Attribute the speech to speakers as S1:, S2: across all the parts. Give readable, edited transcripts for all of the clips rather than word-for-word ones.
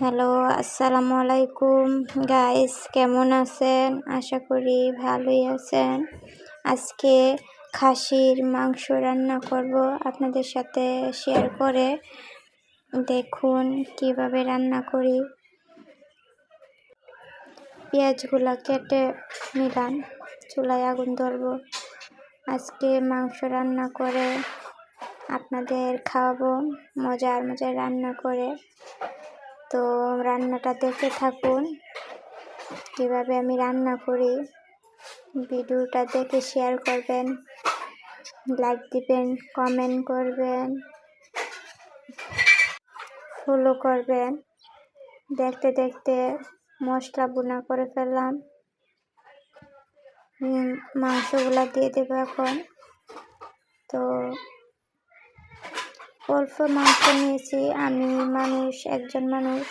S1: Hello, আসসালামু আলাইকুম guys, কেমন আছেন? আশা করি ভালোই আছেন। আজকে খাসির মাংস রান্না করব আপনাদের সাথে শেয়ার করে। দেখুন কিভাবে রান্না করি। পেঁয়াজগুলা কেটে নিলাম, চুলায় আগুন ধরবো। আজকে মাংস রান্না করে আপনাদের খাওয়াবো, মজার মজার রান্না করে। তো রান্নাটা দেখে থাকুন কিভাবে আমি রান্না করি। ভিডিওটা দেখে শেয়ার করবেন, লাইক দিবেন, কমেন্ট করবেন, ফলো করবেন। দেখতে দেখতে মশলা ভুনা করে ফেললাম। মাংসগুলা দিয়ে দেবো এখন। তো অল্প মাংস নিয়েছি, আমি একজন মানুষ,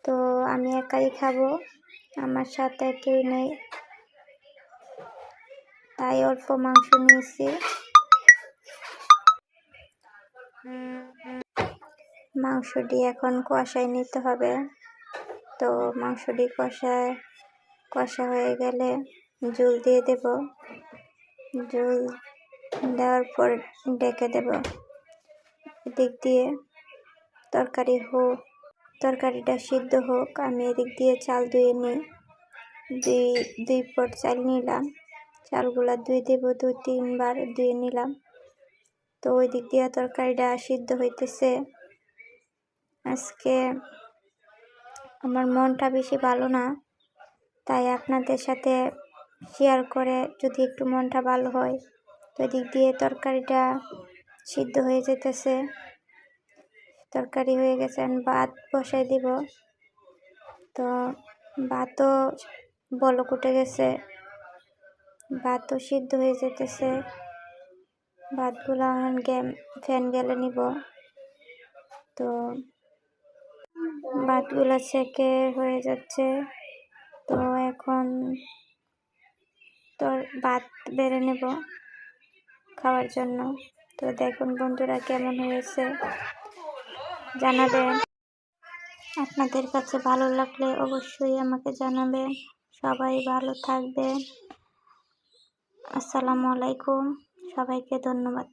S1: তো আমি একাই খাবো, আমার সাথে কেউ নেই, তাই অল্প মাংস নিয়েছি। মাংসটি এখন কষায় নিতে হবে। তো মাংসটি কষা হয়ে গেলে ঝোল দিয়ে দেব। ঝোল দেওয়ার পর ঢেকে দেব। এদিক দিয়ে তরকারিটা সিদ্ধ হোক, আমি এদিক দিয়ে চাল ধুয়ে নিই। দুই পট চাল নিলাম, চালগুলা ধুয়ে দেব, 2-3 বার ধুয়ে নিলাম। তো ওই দিক দিয়ে তরকারিটা সিদ্ধ হইতেছে। আজকে আমার মনটা বেশি ভালো না, তাই আপনাদের সাথে শেয়ার করে যদি একটু মনটা ভালো হয়। তো দিক দিয়ে তরকারিটা সিদ্ধ হয়ে যেতেছে, তরকারি হয়ে গেছে, ভাত বসাই দিব। তো ভাতও বলক উঠে গেছে, ভাতও সিদ্ধ হয়ে যেতেছে। ভাতগুলো ফ্যান গেলে নিব। তো ভাতগুলা সেকে হয়ে যাচ্ছে। তো এখন ভাত বেড়ে নেব খাওয়ার জন্য। তো দেখুন বন্ধুরা, কেমন হয়েছে জানাবেন। আপনাদের কাছে ভালো লাগলে অবশ্যই আমাকে জানাবেন। সবাই ভালো থাকবেন। আসসালামু আলাইকুম, সবাইকে ধন্যবাদ।